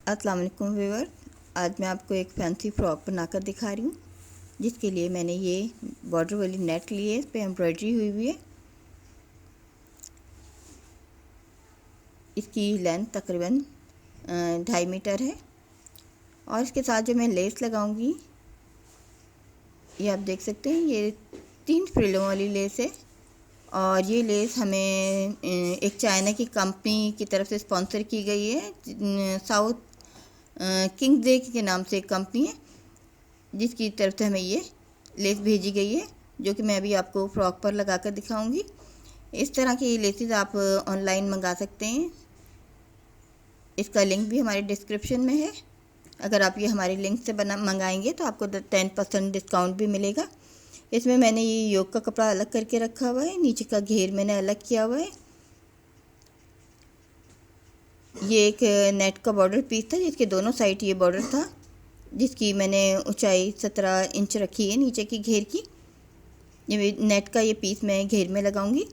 अस्सलाम वालेकुम व्यूअर। आज मैं आपको एक फैंसी फ्रॉक बनाकर दिखा रही हूँ, जिसके लिए मैंने ये बॉर्डर वाली नेट ली है। इस पर एम्ब्रॉयडरी हुई हुई है। इसकी लेंथ तकरीबन 2.5 मीटर है। और इसके साथ जो मैं लेस लगाऊंगी, ये आप देख सकते हैं, ये 3 फ्रिलों वाली लेस है। और ये लेस हमें एक चाइना की कंपनी की तरफ से स्पॉन्सर की गई है। साउथ किंग्स डे के नाम से एक कंपनी है, जिसकी तरफ से हमें ये लेस भेजी गई है, जो कि मैं अभी आपको फ्रॉक पर लगा कर दिखाऊंगी। इस तरह की लेसेस आप ऑनलाइन मंगा सकते हैं। इसका लिंक भी हमारे डिस्क्रिप्शन में है। अगर आप ये हमारे लिंक से मंगाएंगे तो आपको 10% डिस्काउंट भी मिलेगा। इसमें मैंने ये योग का कपड़ा अलग करके रखा हुआ है, नीचे का घेर मैंने अलग किया हुआ है। ये एक नेट का बॉर्डर पीस था, जिसके दोनों साइड ये बॉर्डर था, जिसकी मैंने ऊंचाई 17 इंच रखी है नीचे की घेर की। ये नेट का ये पीस मैं घेर में लगाऊंगी।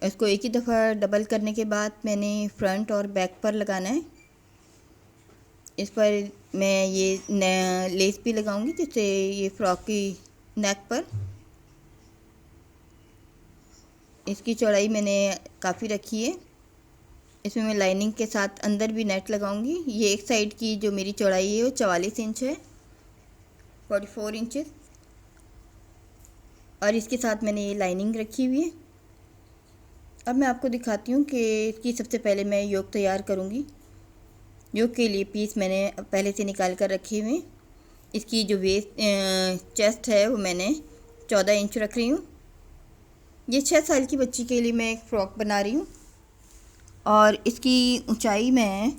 इसको एक ही दफ़ा डबल करने के बाद मैंने फ्रंट और बैक पर लगाना है। इस पर मैं ये लेस भी लगाऊंगी, जिससे ये फ्रॉक की नेक पर इसकी चौड़ाई मैंने काफ़ी रखी है। इसमें मैं लाइनिंग के साथ अंदर भी नेट लगाऊंगी। ये एक साइड की जो मेरी चौड़ाई है वो 44 इंच है, 44 इंचेस। और इसके साथ मैंने ये लाइनिंग रखी हुई है। अब मैं आपको दिखाती हूँ कि इसकी सबसे पहले मैं योग तैयार करूँगी। योग के लिए पीस मैंने पहले से निकाल कर रखे हुए हैं। इसकी जो वेस्ट चेस्ट है वो मैंने 14 इंच रख रही हूँ। ये 6 साल की बच्ची के लिए मैं एक फ़्रॉक बना रही हूँ। और इसकी ऊंचाई मैं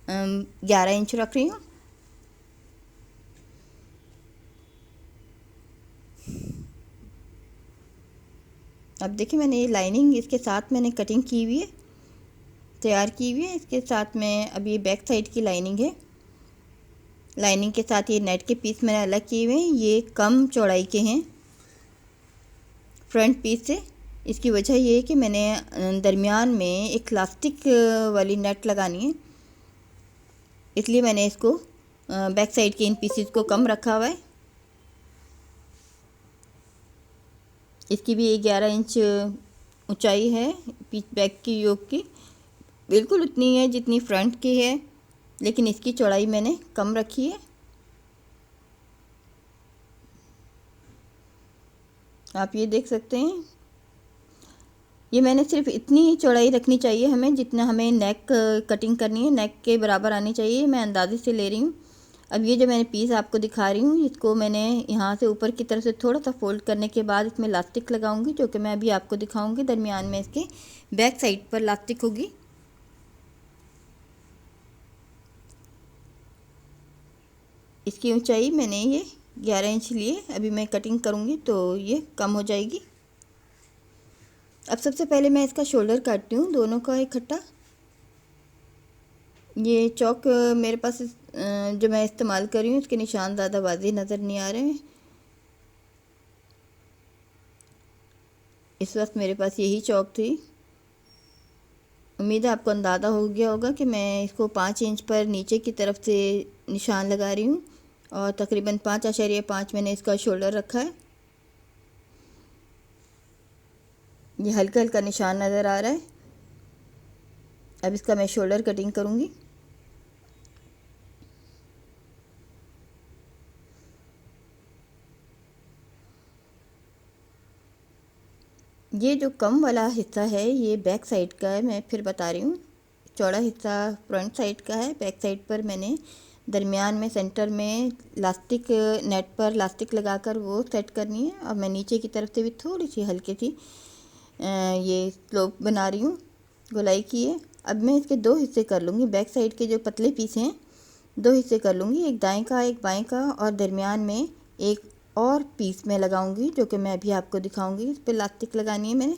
11 इंच रख रही हूँ। अब देखिए, मैंने ये लाइनिंग इसके साथ मैंने कटिंग की हुई है, तैयार की हुई है। इसके साथ में अब ये बैक साइड की लाइनिंग है। लाइनिंग के साथ ये नेट के पीस मैंने अलग किए हुए हैं। ये कम चौड़ाई के हैं फ्रंट पीस से। इसकी वजह ये है कि मैंने दरमियान में एक इलास्टिक वाली नेट लगानी है, इसलिए मैंने इसको बैक साइड के इन पीसेस को कम रखा हुआ है। इसकी भी 11 इंच ऊंचाई है। पीछ बैक की योग की बिल्कुल उतनी है जितनी फ्रंट की है, लेकिन इसकी चौड़ाई मैंने कम रखी है। आप ये देख सकते हैं, ये मैंने सिर्फ इतनी ही चौड़ाई रखनी चाहिए हमें, जितना हमें नेक कटिंग करनी है, नेक के बराबर आनी चाहिए। मैं अंदाजे से ले रही हूँ। अब ये जो मैंने पीस आपको दिखा रही हूँ, इसको मैंने यहाँ से ऊपर की तरफ से थोड़ा सा फोल्ड करने के बाद इसमें इलास्टिक लगाऊंगी, जो कि मैं अभी आपको दिखाऊंगी। दरमियान में इसके बैक साइड पर इलास्टिक होगी। इसकी ऊंचाई मैंने ये 11 इंच लिए। अभी मैं कटिंग करूँगी तो ये कम हो जाएगी। अब सबसे पहले मैं इसका शोल्डर काटती हूँ, दोनों का इकट्ठा। ये चौक मेरे पास जो मैं इस्तेमाल कर रही हूँ, इसके निशान ज़्यादा वाज़ेह नज़र नहीं आ रहे हैं। इस वक्त मेरे पास यही चौक थी। उम्मीद है आपको अंदाज़ा हो गया होगा कि मैं इसको 5 इंच पर नीचे की तरफ से निशान लगा रही हूँ, और तकरीबन 5.5 मैंने इसका शोल्डर रखा है। ये हल्का हल्का निशान नज़र आ रहा है। अब इसका मैं शोल्डर कटिंग करूँगी। ये जो कम वाला हिस्सा है ये बैक साइड का है, मैं फिर बता रही हूँ। चौड़ा हिस्सा फ्रंट साइड का है। बैक साइड पर मैंने दरमियान में सेंटर में लास्टिक नेट पर लास्टिक लगाकर वो सेट करनी है। और मैं नीचे की तरफ से भी थोड़ी सी हल्की सी ये स्लोप बना रही हूँ, गोलाई की है। अब मैं इसके 2 हिस्से कर लूँगी। बैक साइड के जो पतले पीस हैं 2 हिस्से कर लूँगी, एक दाएं का एक बाएं का, और दरमियान में एक और पीस में लगाऊंगी, जो कि मैं अभी आपको दिखाऊंगी। इस पर इलास्टिक लगानी है मैंने।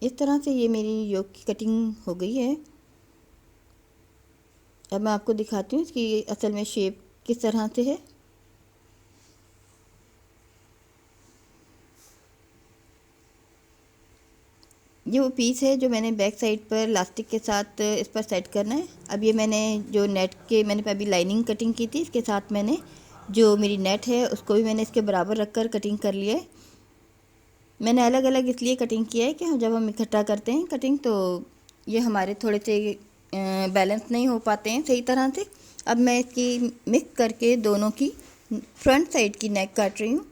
इस तरह से ये मेरी योग की कटिंग हो गई है। अब मैं आपको दिखाती हूँ इसकी असल में शेप किस तरह से है। ये वो पीस है जो मैंने बैक साइड पर लास्टिक के साथ इस पर सेट करना है। अब ये मैंने जो नेट के मैंने अभी लाइनिंग कटिंग की थी, इसके साथ मैंने जो मेरी नेट है उसको भी मैंने इसके बराबर रखकर कटिंग कर लिया है। मैंने अलग अलग इसलिए कटिंग किया है कि जब हम इकट्ठा करते हैं कटिंग तो ये हमारे थोड़े से बैलेंस नहीं हो पाते हैं सही तरह से। अब मैं इसकी मिक्स करके दोनों की फ्रंट साइड की नेक काट रही हूँ।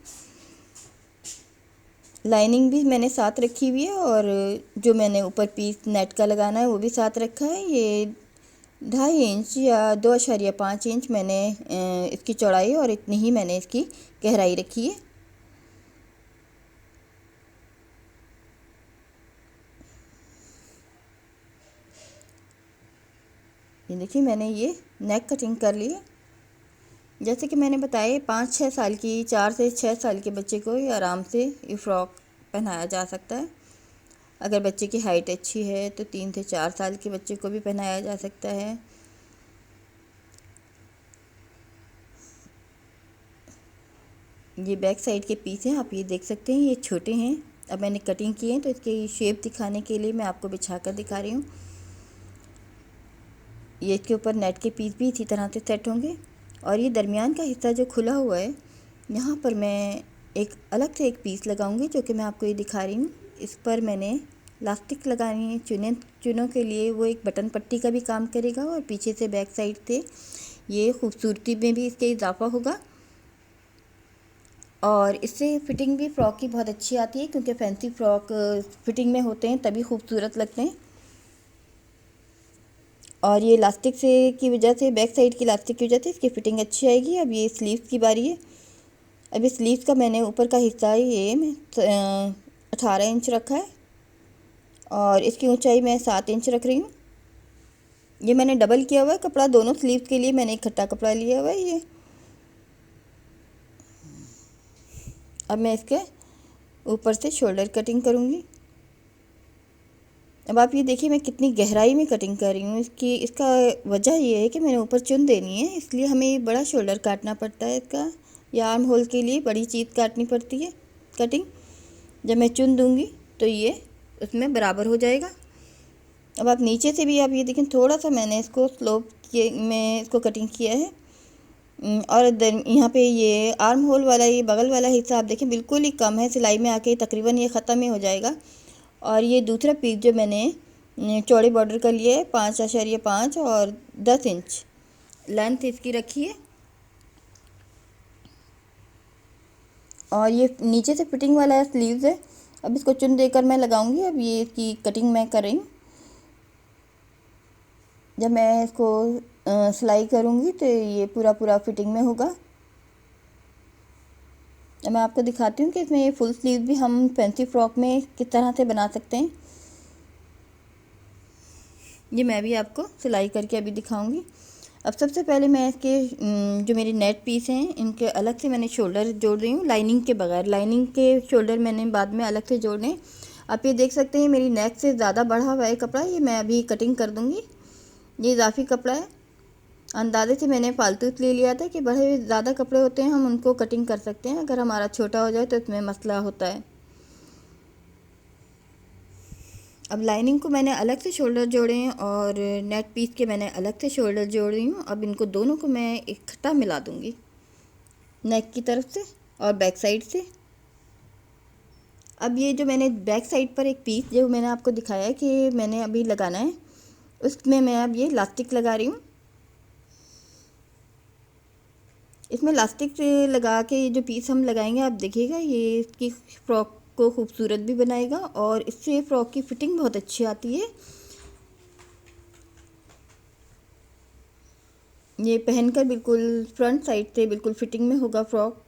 लाइनिंग भी मैंने साथ रखी हुई है और जो मैंने ऊपर पीस नेट का लगाना है वो भी साथ रखा है। ये 2.5 इंच या 2.5 इंच मैंने इसकी चौड़ाई और इतनी ही मैंने इसकी गहराई रखी है। ये देखिए मैंने ये नेक कटिंग कर ली है। जैसे कि मैंने बताया 5-6 साल की 4 से 6 साल के बच्चे को ये आराम से ये फ़्रॉक पहनाया जा सकता है। अगर बच्चे की हाइट अच्छी है तो 3 से 4 साल के बच्चे को भी पहनाया जा सकता है। ये बैक साइड के पीस हैं, आप ये देख सकते हैं, ये छोटे हैं। अब मैंने कटिंग की है तो इसकी शेप दिखाने के लिए मैं आपको बिछा कर दिखा रही हूँ। ये इसके ऊपर नेट के पीस भी इसी तरह से सेट होंगे। और ये दरमियान का हिस्सा जो खुला हुआ है, यहाँ पर मैं एक अलग से एक पीस लगाऊंगी जो कि मैं आपको ये दिखा रही हूँ। इस पर मैंने लास्टिक लगानी है चुनों के लिए। वो एक बटन पट्टी का भी काम करेगा और पीछे से बैक साइड से ये खूबसूरती में भी इसके इजाफा होगा और इससे फिटिंग भी फ़्रॉक की बहुत अच्छी आती है, क्योंकि फैंसी फ़्रॉक फिटिंग में होते हैं तभी खूबसूरत लगते हैं। और ये इलास्टिक से की वजह से, बैक साइड की इलास्टिक की वजह से इसकी फ़िटिंग अच्छी आएगी। अब ये स्लीव्स की बारी है। अब इस स्लीव्स का मैंने ऊपर का हिस्सा ये मैं 18 इंच रखा है और इसकी ऊंचाई मैं 7 इंच रख रही हूँ। ये मैंने डबल किया हुआ है कपड़ा, दोनों स्लीव्स के लिए मैंने इकट्ठा कपड़ा लिया हुआ है ये। अब मैं इसके ऊपर से शोल्डर कटिंग करूँगी। अब आप ये देखिए मैं कितनी गहराई में कटिंग कर रही हूँ इसका वजह ये है कि मैंने ऊपर चुन देनी है, इसलिए हमें बड़ा शोल्डर काटना पड़ता है इसका, या आर्म होल के लिए बड़ी चीज़ काटनी पड़ती है कटिंग। जब मैं चुन दूँगी तो ये उसमें बराबर हो जाएगा। अब आप नीचे से भी आप ये देखें, थोड़ा सा मैंने इसको स्लोप के में इसको कटिंग किया है। और यहाँ पे ये आर्म होल वाला ये बगल वाला हिस्सा आप देखें बिल्कुल ही कम है, सिलाई में आके तकरीबन ये ख़त्म ही हो जाएगा। और ये दूसरा पीस जो मैंने चौड़े बॉर्डर का लिया है 5.5 और 10 इंच लेंथ इसकी रखी है। और ये नीचे से फिटिंग वाला स्लीव्स है। अब इसको चुन देकर मैं लगाऊंगी। अब ये इसकी कटिंग मैं कर रही हूँ। जब मैं इसको सिलाई करूँगी तो ये पूरा फिटिंग में होगा। अब मैं आपको दिखाती हूँ कि इसमें ये फुल स्लीव भी हम फैंसी फ्रॉक में किस तरह से बना सकते हैं। ये मैं भी आपको सिलाई करके अभी दिखाऊंगी। अब सबसे पहले मैं इसके जो मेरी नेट पीस हैं इनके अलग से मैंने शोल्डर जोड़ रही हूँ, लाइनिंग के बगैर। लाइनिंग के शोल्डर मैंने बाद में अलग से जोड़ने। आप ये देख सकते हैं मेरी नेक से ज़्यादा बढ़ा हुआ है कपड़ा, ये मैं अभी कटिंग कर दूँगी। ये इजाफी कपड़ा है, अंदाजे से मैंने फालतू इसलिए लिया था कि बड़े ज़्यादा कपड़े होते हैं हम उनको कटिंग कर सकते हैं, अगर हमारा छोटा हो जाए तो इसमें मसला होता है। अब लाइनिंग को मैंने अलग से शोल्डर जोड़े हैं और नेट पीस के मैंने अलग से शोल्डर जोड़ रही हूँ। अब इनको दोनों को मैं इकट्ठा मिला दूँगी नेक की तरफ से और बैक साइड से। अब ये जो मैंने बैक साइड पर एक पीस जो मैंने आपको दिखाया कि मैंने अभी लगाना है, उसमें मैं अब ये लास्टिक लगा रही हूँ। इसमें लास्टिक लगा के ये जो पीस हम लगाएंगे आप देखिएगा ये इसकी फ़्रॉक को खूबसूरत भी बनाएगा और इससे फ़्रॉक की फ़िटिंग बहुत अच्छी आती है। ये पहनकर बिल्कुल फ्रंट साइड से बिल्कुल फ़िटिंग में होगा फ़्रॉक।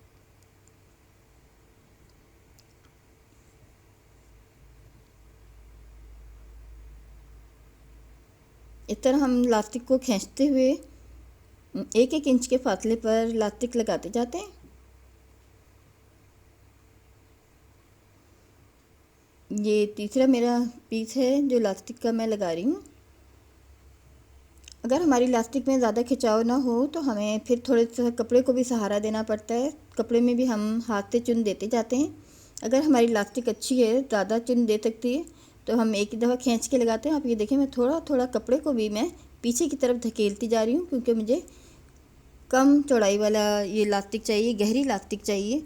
इस तरह हम लास्टिक को खींचते हुए 1-1 इंच के फासले पर लास्टिक लगाते जाते हैं। ये तीसरा मेरा पीस है जो लास्टिक का मैं लगा रही हूँ। अगर हमारी इलास्टिक में ज़्यादा खिंचाव ना हो तो हमें फिर थोड़े से कपड़े को भी सहारा देना पड़ता है। कपड़े में भी हम हाथ से चुन देते जाते हैं। अगर हमारी इलास्टिक अच्छी है, ज़्यादा चुन दे सकती है, तो हम एक ही दफ़ा खींच के लगाते हैं। आप ये देखें, मैं थोड़ा थोड़ा कपड़े को भी मैं पीछे की तरफ धकेलती जा रही हूँ, क्योंकि मुझे कम चौड़ाई वाला ये इलास्टिक चाहिए, गहरी इलास्टिक चाहिए।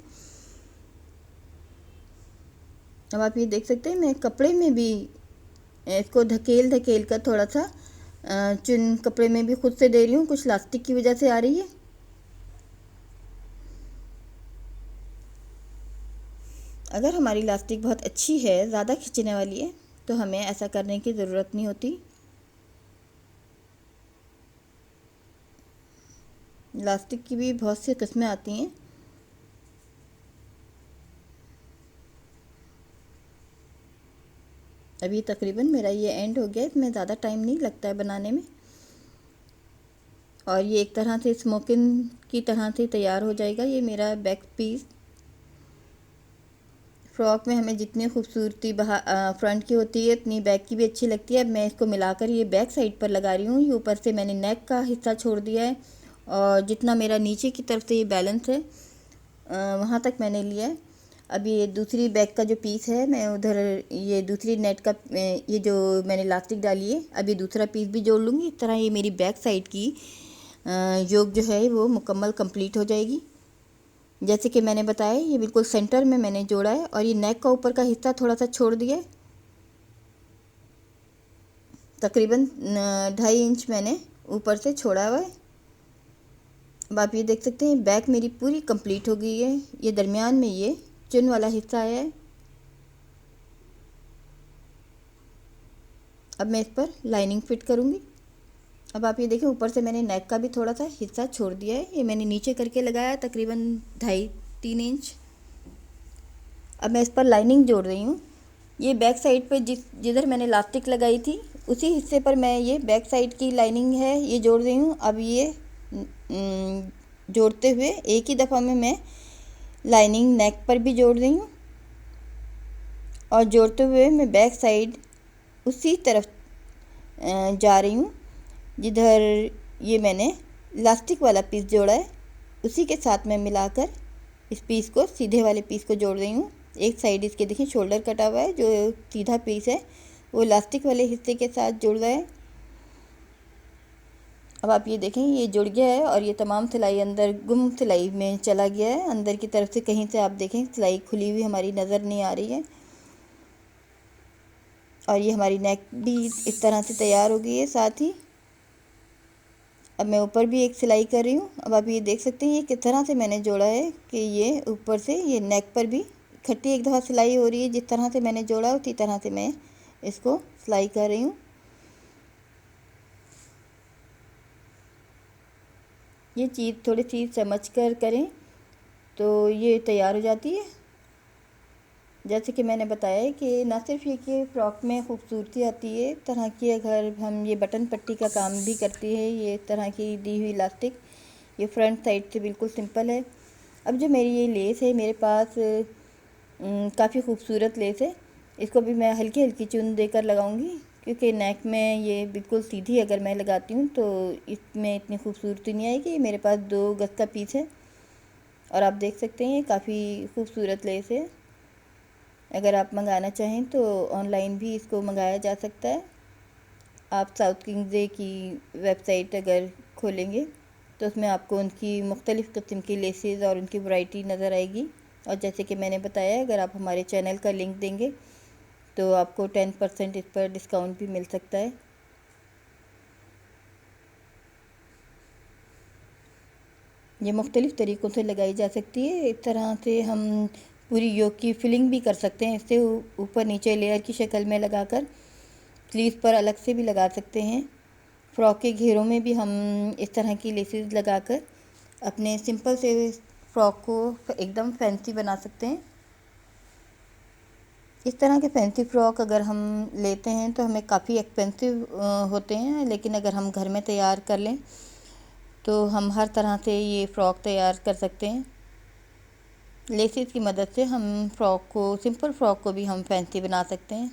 अब आप ये देख सकते हैं, मैं कपड़े में भी इसको धकेल धकेल कर थोड़ा सा चुन कपड़े में भी खुद से दे रही हूँ, कुछ इलास्टिक की वजह से आ रही है। अगर हमारी इलास्टिक बहुत अच्छी है, ज़्यादा खींचने वाली है, तो हमें ऐसा करने की ज़रूरत नहीं होती। इलास्टिक की भी बहुत सी किस्में आती हैं। अभी तकरीबन मेरा ये एंड हो गया, इसमें ज़्यादा टाइम नहीं लगता है बनाने में, और ये एक तरह से स्मोकिंग की तरह से तैयार हो जाएगा। ये मेरा बैक पीस। फ्रॉक में हमें जितनी खूबसूरती फ्रंट की होती है, उतनी बैक की भी अच्छी लगती है। अब मैं इसको मिलाकर ये बैक साइड पर लगा रही हूँ। ये ऊपर से मैंने नेक का हिस्सा छोड़ दिया है, और जितना मेरा नीचे की तरफ से ये बैलेंस है वहाँ तक मैंने लिया है। अब ये दूसरी बैक का जो पीस है, मैं उधर ये दूसरी नेट का ये जो मैंने इलास्टिक डाली है, अब ये दूसरा पीस भी जोड़ लूँगी। इस तरह ये मेरी बैक साइड की योग जो है वो मुकम्मल कंप्लीट हो जाएगी। जैसे कि मैंने बताया, ये बिल्कुल सेंटर में मैंने जोड़ा है, और ये नेक का ऊपर का हिस्सा थोड़ा सा छोड़ दिया है। तकरीबन 2.5 इंच मैंने ऊपर से छोड़ा हुआ है। अब आप ये देख सकते हैं, बैक मेरी पूरी कंप्लीट हो गई है। ये दरमियान में ये चुन वाला हिस्सा आया है। अब मैं इस पर लाइनिंग फिट करूँगी। अब आप ये देखें, ऊपर से मैंने नेक का भी थोड़ा सा हिस्सा छोड़ दिया है। ये मैंने नीचे करके लगाया तकरीबन 2.5-3 इंच। अब मैं इस पर लाइनिंग जोड़ रही हूँ। ये बैक साइड पे जिधर मैंने इलास्टिक लगाई थी, उसी हिस्से पर मैं ये बैक साइड की लाइनिंग है ये जोड़ रही हूँ। अब ये जोड़ते हुए एक ही दफ़ा में मैं लाइनिंग नेक पर भी जोड़ रही हूँ, और जोड़ते हुए मैं बैक साइड उसी तरफ जा रही हूँ जिधर ये मैंने इलास्टिक वाला पीस जोड़ा है, उसी के साथ मैं मिलाकर इस पीस को, सीधे वाले पीस को जोड़ रही हूँ। एक साइड इसके देखिए शोल्डर कटा हुआ है, जो सीधा पीस है वो इलास्टिक वाले हिस्से के साथ जुड़ रहा है। अब आप ये देखें, ये जुड़ गया है, और ये तमाम सिलाई अंदर गुम सिलाई में चला गया है। अंदर की तरफ से कहीं से आप देखें सिलाई खुली हुई हमारी नज़र नहीं आ रही है। और ये हमारी नेक भी इस तरह से तैयार हो गई है। साथ ही अब मैं ऊपर भी एक सिलाई कर रही हूँ। अब आप ये देख सकते हैं ये किस तरह से मैंने जोड़ा है कि ये ऊपर से ये नेक पर भी इकट्ठी एक दफ़ा सिलाई हो रही है। जिस तरह से मैंने जोड़ा उसी तरह से मैं इसको सिलाई कर रही हूँ। ये चीज़ थोड़ी सी समझ कर करें तो ये तैयार हो जाती है। जैसे कि मैंने बताया कि ना सिर्फ ये कि फ़्रॉक में खूबसूरती आती है, तरह की अगर हम ये बटन पट्टी का काम भी करती है ये तरह की दी हुई इलास्टिक, ये फ्रंट साइड से बिल्कुल सिंपल है। अब जो मेरी ये लेस है मेरे पास काफ़ी खूबसूरत लेस है। इसको भी मैं हल्की हल्की चुन देकर लगाऊंगी, क्योंकि नेक में ये बिल्कुल सीधी अगर मैं लगाती हूँ तो इसमें इतनी खूबसूरती नहीं आएगी। मेरे पास 2 गज का पीस है, और आप देख सकते हैं ये काफ़ी खूबसूरत लेस है। अगर आप मंगाना चाहें तो ऑनलाइन भी इसको मंगाया जा सकता है। आप साउथ किंग्स की वेबसाइट अगर खोलेंगे तो उसमें आपको उनकी मुख्तलिफ़ किस्म की लेसेस और उनकी वैरायटी नज़र आएगी। और जैसे कि मैंने बताया, अगर आप हमारे चैनल का लिंक देंगे तो आपको 10% इस पर डिस्काउंट भी मिल सकता है। ये मुख्तलिफ़ तरीक़ों से लगाई जा सकती है। इस तरह से हम पूरी योक की फिलिंग भी कर सकते हैं। इससे ऊपर नीचे लेयर की शक्ल में लगाकर स्लीव पर अलग से भी लगा सकते हैं। फ्रॉक के घेरों में भी हम इस तरह की लेसेस लगाकर अपने सिंपल से फ्रॉक को एकदम फैंसी बना सकते हैं। इस तरह के फैंसी फ्रॉक अगर हम लेते हैं तो हमें काफ़ी एक्सपेंसिव होते हैं, लेकिन अगर हम घर में तैयार कर लें तो हम हर तरह से ये फ़्रॉक तैयार कर सकते हैं। लेसेस की मदद से हम फ्रॉक को, सिंपल फ्रॉक को भी हम फैंसी बना सकते हैं।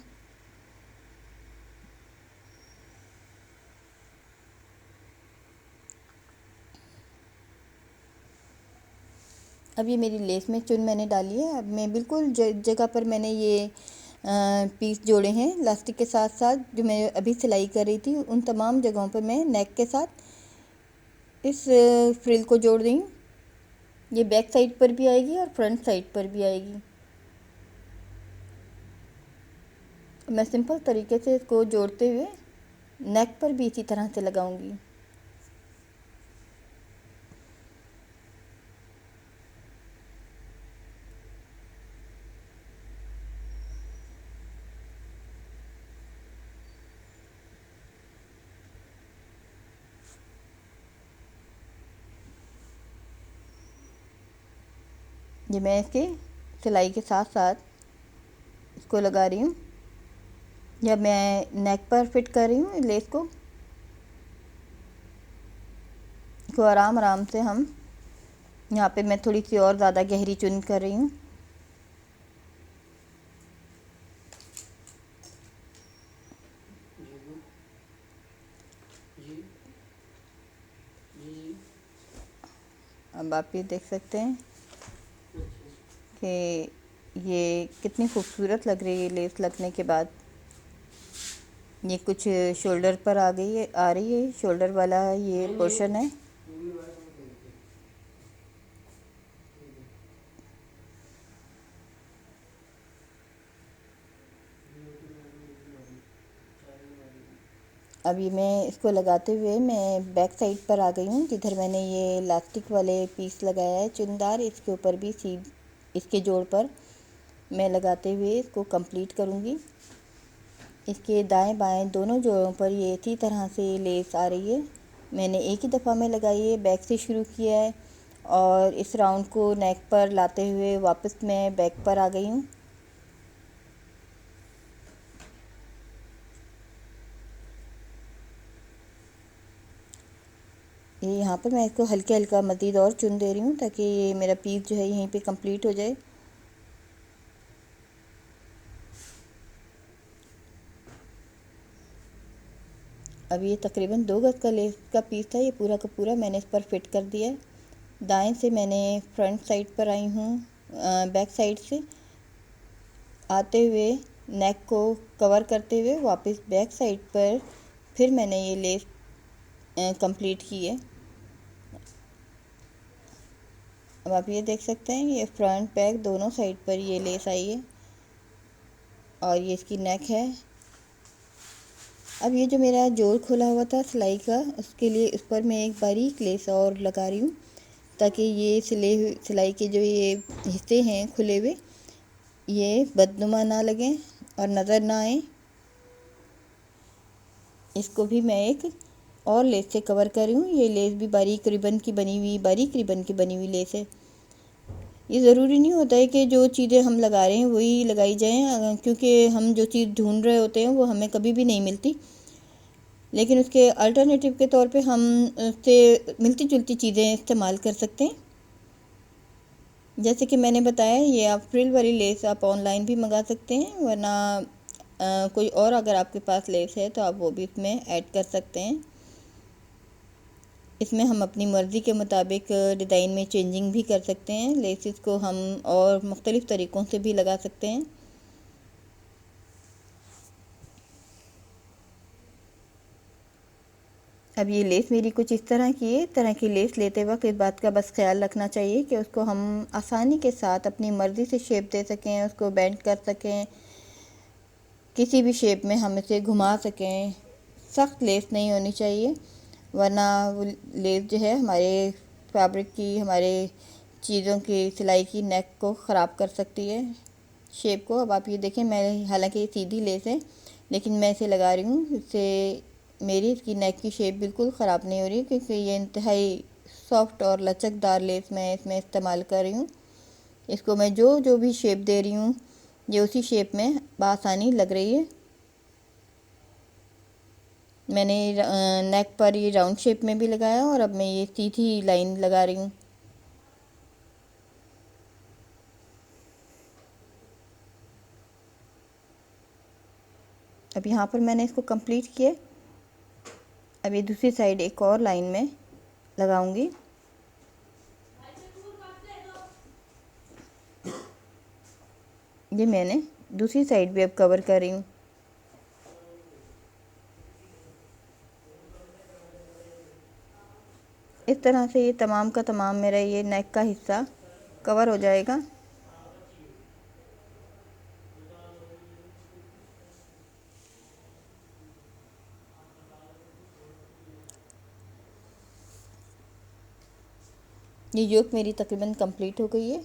अब ये मेरी लेस में चुन मैंने डाली है। अब मैं बिल्कुल जगह पर मैंने ये पीस जोड़े हैं इलास्टिक के साथ साथ, जो मैं अभी सिलाई कर रही थी उन तमाम जगहों पर मैं नेक के साथ इस फ्रिल को जोड़ रही हूँ। ये बैक साइड पर भी आएगी और फ्रंट साइड पर भी आएगी। मैं सिंपल तरीके से इसको जोड़ते हुए नेक पर भी इसी तरह से लगाऊंगी। ये मैं इसके सिलाई के साथ साथ इसको लगा रही हूँ। जब मैं नेक पर फिट कर रही हूँ लेस को, इसको आराम आराम से हम यहाँ पे मैं थोड़ी सी और ज़्यादा गहरी चुन कर रही हूँ। अब आप ये देख सकते हैं कि ये कितनी खूबसूरत लग रही है लेस लगने के बाद। ये कुछ शोल्डर पर आ गई है, आ रही है, शोल्डर वाला ये पोर्शन है। अभी मैं इसको लगाते हुए मैं बैक साइड पर आ गई हूँ, जिधर मैंने ये इलास्टिक वाले पीस लगाया है चुनदार, इसके ऊपर भी इसके जोड़ पर मैं लगाते हुए इसको कंप्लीट करूँगी। इसके दाएं बाएं दोनों जोड़ों पर ये इसी तरह से लेस आ रही है। मैंने एक ही दफ़ा में लगाई है, बैक से शुरू किया है और इस राउंड को नेक पर लाते हुए वापस मैं बैक पर आ गई हूँ। ये यहाँ पर मैं इसको हल्के हल्का मज़ीद और चुन दे रही हूँ ताकि ये मेरा पीस जो है यहीं पे कंप्लीट हो जाए। अब ये तकरीबन 2 गज का लेस का पीस था, ये पूरा का पूरा मैंने इस पर फिट कर दिया है। दाएं से मैंने फ्रंट साइड पर आई हूँ, बैक साइड से आते हुए नेक को कवर करते हुए वापस बैक साइड पर फिर मैंने ये लेस कंप्लीट की है। अब आप ये देख सकते हैं ये फ्रंट बैक दोनों साइड पर ये लेस आई है और ये इसकी नेक है। अब ये जो मेरा जोड़ खुला हुआ था सिलाई का, उसके लिए उस पर मैं एक बारीक लेस और लगा रही हूँ ताकि ये सिलाई के जो ये हिस्से हैं खुले हुए ये बदनुमा ना लगें और नज़र ना आए। इसको भी मैं एक और लेस से कवर कर रही हूँ। ये लेस भी बारीक रिबन की बनी हुई लेस है। ये ज़रूरी नहीं होता है कि जो चीज़ें हम लगा रहे हैं वही लगाई जाएं, क्योंकि हम जो चीज़ ढूंढ रहे होते हैं वो हमें कभी भी नहीं मिलती, लेकिन उसके अल्टरनेटिव के तौर पे हम उससे मिलती जुलती चीज़ें इस्तेमाल कर सकते हैं। जैसे कि मैंने बताया ये आप फ्रिल वाली लेस आप ऑनलाइन भी मंगा सकते हैं, वरना कोई और अगर आपके पास लेस है तो आप वो भी इसमें ऐड कर सकते हैं। इसमें हम अपनी मर्ज़ी के मुताबिक डिज़ाइन में चेंजिंग भी कर सकते हैं। लेसेस को हम और मुख्तलिफ़ तरीक़ों से भी लगा सकते हैं। अब ये लेस मेरी कुछ इस तरह की है। इस तरह की लेस लेते वक्त इस बात का बस ख्याल रखना चाहिए कि उसको हम आसानी के साथ अपनी मर्ज़ी से शेप दे सकें, उसको बेंड कर सकें, किसी भी शेप में हम इसे घुमा सकें। सख्त लेस नहीं होनी चाहिए, वरना वो लेस जो है हमारे फैब्रिक की, हमारे चीज़ों की सिलाई की नेक को ख़राब कर सकती है, शेप को। अब आप ये देखें, मैं हालांकि ये सीधी लेस है लेकिन मैं इसे लगा रही हूँ, इससे मेरी इसकी नेक की शेप बिल्कुल ख़राब नहीं हो रही, क्योंकि ये इंतहाई सॉफ्ट और लचकदार लेस मैं इसमें इस्तेमाल कर रही हूँ। इसको मैं जो जो भी शेप दे रही हूँ ये उसी शेप में बआसानी लग रही है। मैंने नेक पर ये राउंड शेप में भी लगाया और अब मैं ये सीधी लाइन लगा रही हूँ। अब यहाँ पर मैंने इसको कंप्लीट किया। अब ये दूसरी साइड एक और लाइन में लगाऊंगी। ये मैंने दूसरी साइड भी अब कवर कर रही हूँ। इस तरह से ये तमाम का तमाम मेरा ये नेक का हिस्सा कवर हो जाएगा। ये योक मेरी तकरीबन कंप्लीट हो गई है।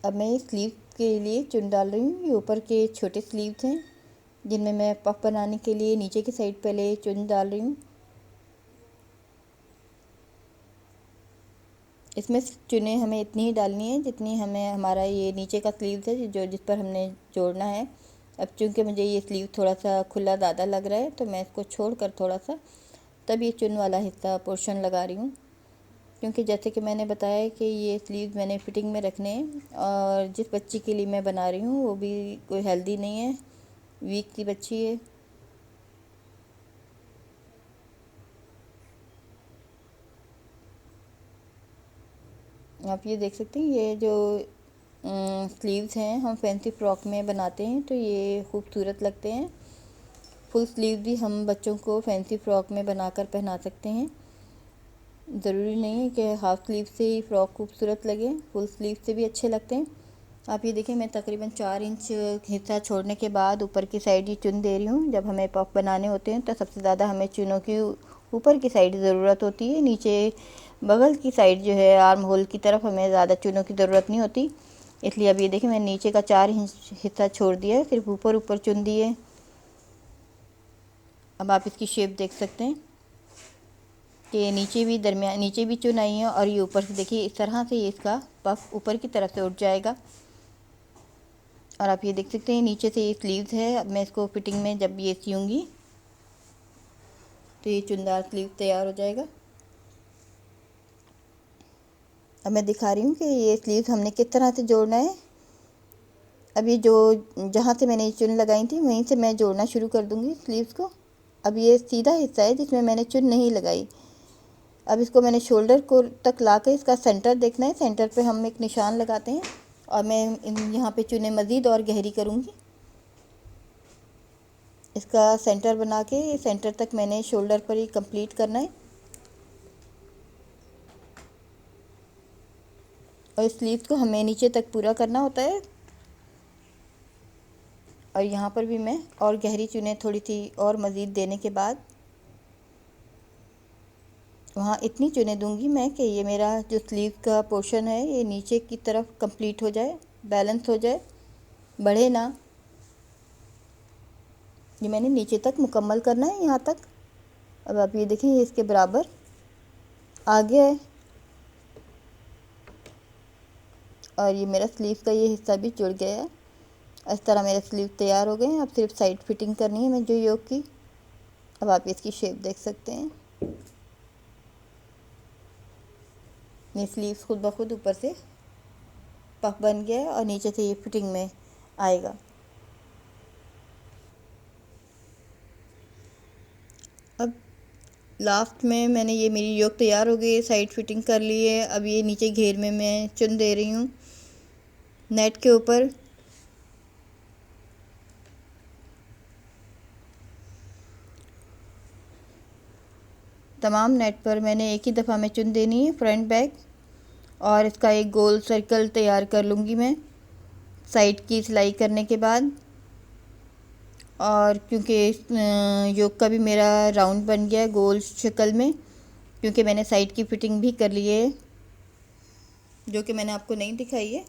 अब मैं स्लीव के लिए चुन डाल रही हूँ। ये ऊपर के छोटे स्लीव्स हैं जिनमें मैं पफ बनाने के लिए नीचे की साइड पहले चुन डाल रही हूँ। इसमें चुने हमें इतनी ही डालनी है जितनी हमें हमारा ये नीचे का स्लीव है जो जिस पर हमने जोड़ना है। अब चूँकि मुझे ये स्लीव थोड़ा सा खुला ज़्यादा लग रहा है तो मैं इसको छोड़कर थोड़ा सा तब ये चुन वाला हिस्सा पोर्शन लगा रही हूँ, क्योंकि जैसे कि मैंने बताया कि ये स्लीव मैंने फिटिंग में रखने हैं और जिस बच्ची के लिए मैं बना रही हूँ वो भी कोई हेल्दी नहीं है, वीक सी बच्ची है। आप ये देख सकते हैं ये जो स्लीव्स हैं हम फैंसी फ्रॉक में बनाते हैं तो ये खूबसूरत लगते हैं। फुल स्लीव भी हम बच्चों को फैंसी फ्रॉक में बनाकर पहना सकते हैं। ज़रूरी नहीं है कि हाफ़ स्लीव से ही फ़्रॉक खूबसूरत लगे, फुल स्लीव से भी अच्छे लगते हैं। आप ये देखें मैं तकरीबन 4 इंच हिस्सा छोड़ने के बाद ऊपर की साइड ये चुन दे रही हूँ। जब हमें पफ बनाने होते हैं तो सबसे ज़्यादा हमें चुनों की ऊपर की साइड ज़रूरत होती है। नीचे बगल की साइड जो है आर्म होल की तरफ हमें ज़्यादा चुनों की ज़रूरत नहीं होती। इसलिए अब ये देखें मैंने नीचे का 4 इंच हिस्सा छोड़ दिया है, सिर्फ ऊपर ऊपर चुन दिए। अब आप इसकी शेप देख सकते हैं कि नीचे भी चुन आई है और ये ऊपर से देखिए इस तरह से ये इसका पफ ऊपर की तरफ से उठ जाएगा। और आप ये देख सकते हैं नीचे से ये स्लीव्स है। अब मैं इसको फिटिंग में जब ये सियूँगी तो ये चुनदार स्लीव तैयार हो जाएगा। अब मैं दिखा रही हूँ कि ये स्लीव्स हमने किस तरह से जोड़ना है। अब ये जो जहाँ से मैंने चुन लगाई थी वहीं से मैं जोड़ना शुरू कर दूँगी स्लीव्स को। अब ये सीधा हिस्सा है जिसमें मैंने चुन नहीं लगाई। अब इसको मैंने शोल्डर को तक ला के इसका सेंटर देखना है। सेंटर पे हम एक निशान लगाते हैं और मैं यहाँ पे चुने मज़ीद और गहरी करूँगी। इसका सेंटर बना के सेंटर तक मैंने शोल्डर पर ही कंप्लीट करना है और स्लीव्स को हमें नीचे तक पूरा करना होता है। और यहाँ पर भी मैं और गहरी चुने थोड़ी सी और मज़ीद देने के बाद वहाँ इतनी चुने दूंगी मैं कि ये मेरा जो स्लीव का पोर्शन है ये नीचे की तरफ कंप्लीट हो जाए, बैलेंस हो जाए, बढ़े ना। ये मैंने नीचे तक मुकम्मल करना है यहाँ तक। अब आप ये देखें ये इसके बराबर आ गया है और ये मेरा स्लीव का ये हिस्सा भी जुड़ गया है। इस तरह मेरे स्लीव तैयार हो गए हैं। अब सिर्फ साइड फिटिंग करनी है मैं जो योक की। अब आप इसकी शेप देख सकते हैं। ये स्लीव्स खुद ब खुद ऊपर से पफ बन गया है और नीचे से ये फिटिंग में आएगा। अब लास्ट में मैंने ये मेरी योक तैयार हो गई, साइड फिटिंग कर ली है। अब ये नीचे घेर में मैं चुन दे रही हूँ नेट के ऊपर। तमाम नेट पर मैंने एक ही दफ़ा में चुन देनी है फ्रंट बैक और इसका एक गोल सर्कल तैयार कर लूँगी मैं साइड की सिलाई करने के बाद। और क्योंकि योक का भी मेरा राउंड बन गया है गोल शक्ल में, क्योंकि मैंने साइड की फिटिंग भी कर ली है जो कि मैंने आपको नहीं दिखाई है।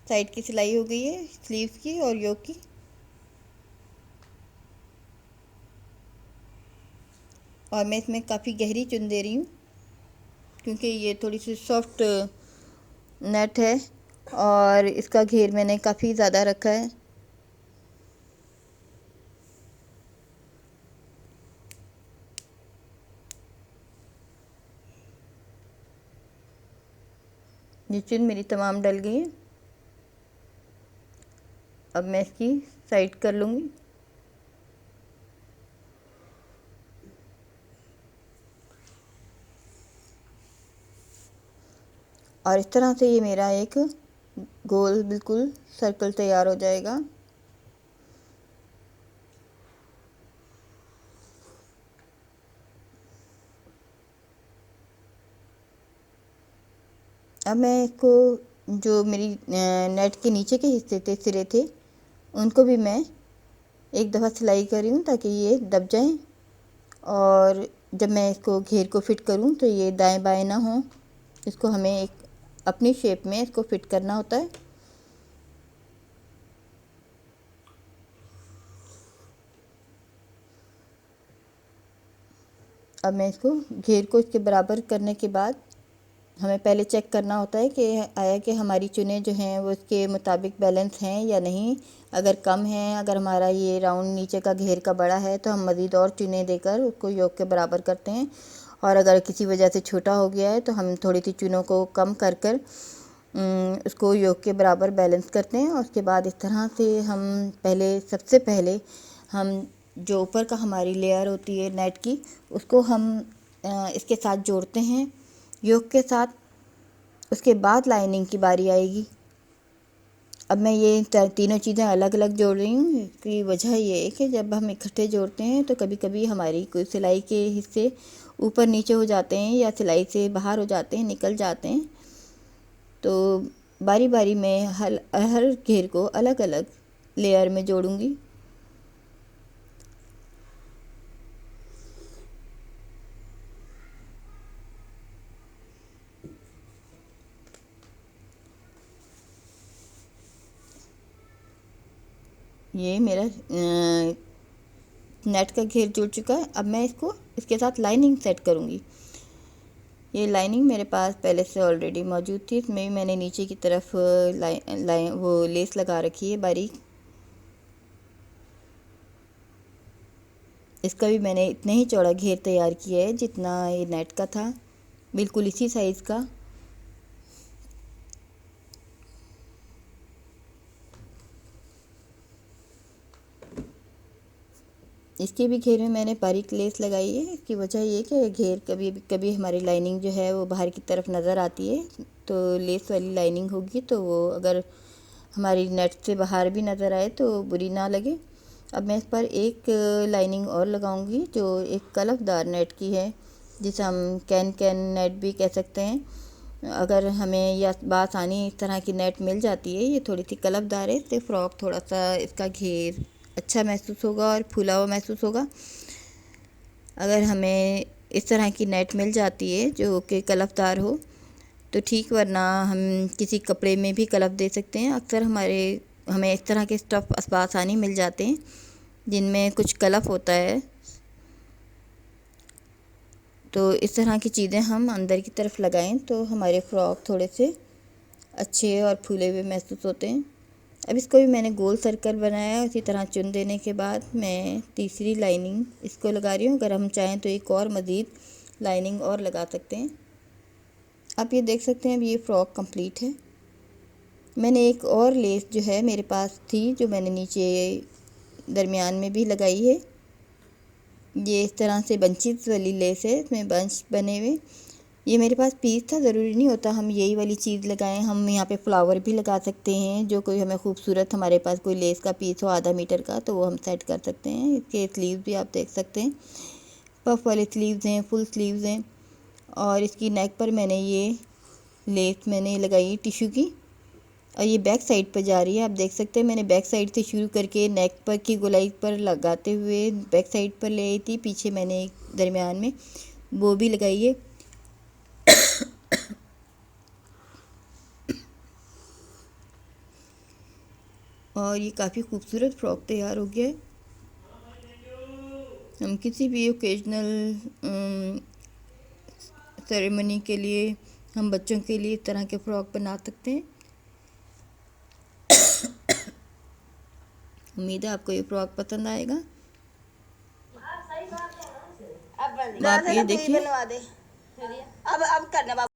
साइड की सिलाई हो गई है स्लीव्स की और योक की। और मैं इसमें काफ़ी गहरी चुन दे रही हूँ क्योंकि ये थोड़ी सी सॉफ्ट नेट है और इसका घेर मैंने काफ़ी ज़्यादा रखा है। ये चुन मेरी तमाम डल गई है। अब मैं इसकी साइड कर लूँगी। और इस तरह से ये मेरा एक गोल बिल्कुल सर्कल तैयार हो जाएगा। अब मैं इसको जो मेरी नेट के नीचे के हिस्से थे, सिरे थे, उनको भी मैं एक दफ़ा सिलाई कर रही हूँ ताकि ये दब जाएं। और जब मैं इसको घेर को फिट करूँ तो ये दाएं बाएं ना हो, इसको हमें एक अपनी शेप में इसको फिट करना होता है। अब मैं इसको घेर को इसके बराबर करने के बाद हमें पहले चेक करना होता है कि आया कि हमारी चुनें जो हैं वो इसके मुताबिक बैलेंस हैं या नहीं। अगर कम है, अगर हमारा ये राउंड नीचे का घेर का बड़ा है तो हम मज़ीद और चुनें देकर उसको योग के बराबर करते हैं। और अगर किसी वजह से छोटा हो गया है तो हम थोड़ी सी चुनों को कम कर कर उसको योग के बराबर बैलेंस करते हैं। और उसके बाद इस तरह से हम सबसे पहले हम जो ऊपर का हमारी लेयर होती है नेट की, उसको हम इसके साथ जोड़ते हैं योग के साथ। उसके बाद लाइनिंग की बारी आएगी। अब मैं ये तीनों चीज़ें अलग अलग जोड़ रही हूँ। इसकी वजह ये है कि जब हम इकट्ठे जोड़ते हैं तो कभी कभी हमारी कोई सिलाई के हिस्से ऊपर नीचे हो जाते हैं या सिलाई से बाहर हो जाते हैं, निकल जाते हैं। तो बारी बारी में हर घेर को अलग अलग लेयर में जोड़ूंगी। ये मेरा नेट का घेर जुड़ चुका है। अब मैं इसको इसके साथ लाइनिंग सेट करूँगी। ये लाइनिंग मेरे पास पहले से ऑलरेडी मौजूद थी। इसमें भी मैंने नीचे की तरफ वो लेस लगा रखी है बारीक। इसका भी मैंने इतने ही चौड़ा घेर तैयार किया है जितना ये नेट का था, बिल्कुल इसी साइज़ का। इसके भी घेर में मैंने बारीक लेस लगाई है। इसकी वजह ये कि घेर कभी कभी हमारी लाइनिंग जो है वो बाहर की तरफ नज़र आती है, तो लेस वाली लाइनिंग होगी तो वो अगर हमारी नेट से बाहर भी नज़र आए तो बुरी ना लगे। अब मैं इस पर एक लाइनिंग और लगाऊंगी जो एक कलफदार नेट की है, जिसे हम कैन नेट भी कह सकते हैं। अगर हमें या बासानी इस तरह की नेट मिल जाती है, ये थोड़ी सी कलफदार है, इससे फ़्रॉक थोड़ा सा इसका घेर अच्छा महसूस होगा और फूला हुआ महसूस होगा। अगर हमें इस तरह की नेट मिल जाती है जो कि कलफदार हो तो ठीक, वरना हम किसी कपड़े में भी कलफ दे सकते हैं। अक्सर हमें इस तरह के स्टफ़ आसानी मिल जाते हैं जिनमें कुछ कलफ होता है, तो इस तरह की चीज़ें हम अंदर की तरफ लगाएं तो हमारे फ़्रॉक थोड़े से अच्छे और फूले हुए महसूस होते हैं। अब इसको भी मैंने गोल सर्कल बनाया। इसी तरह चुन देने के बाद मैं तीसरी लाइनिंग इसको लगा रही हूँ। अगर हम चाहें तो एक और मज़ीद लाइनिंग और लगा सकते हैं। आप ये देख सकते हैं अब ये फ़्रॉक कंप्लीट है। मैंने एक और लेस जो है मेरे पास थी, जो मैंने नीचे दरमियान में भी लगाई है। ये इस तरह से बंचेस वाली लेस है, इसमें बंच बने हुए। ये मेरे पास पीस था, ज़रूरी नहीं होता हम यही वाली चीज़ लगाएं, हम यहाँ पे फ्लावर भी लगा सकते हैं। जो कोई हमें खूबसूरत, हमारे पास कोई लेस का पीस हो आधा मीटर का तो वो हम सेट कर सकते हैं। इसके स्लीव्स भी आप देख सकते हैं, पफ वाले स्लीव्स हैं, फुल स्लीव्स हैं। और इसकी नेक पर मैंने ये लेस मैंने लगाई टिश्यू की, और ये बैक साइड पर जा रही है। आप देख सकते हैं मैंने बैक साइड से शुरू करके नेक पर की गोलाई पर लगाते हुए बैक साइड पर ले आई थी। पीछे मैंने एक दरमियान में वो भी लगाई है। और ये काफ़ी खूबसूरत फ्रॉक तैयार हो गया है। हम किसी भी ओकेजनल सेरेमनी के लिए, हम बच्चों के लिए इस तरह के फ़्रॉक बना सकते हैं। उम्मीद है आपको ये फ्रॉक पसंद आएगा। अब आप ये देखिए, अब करना।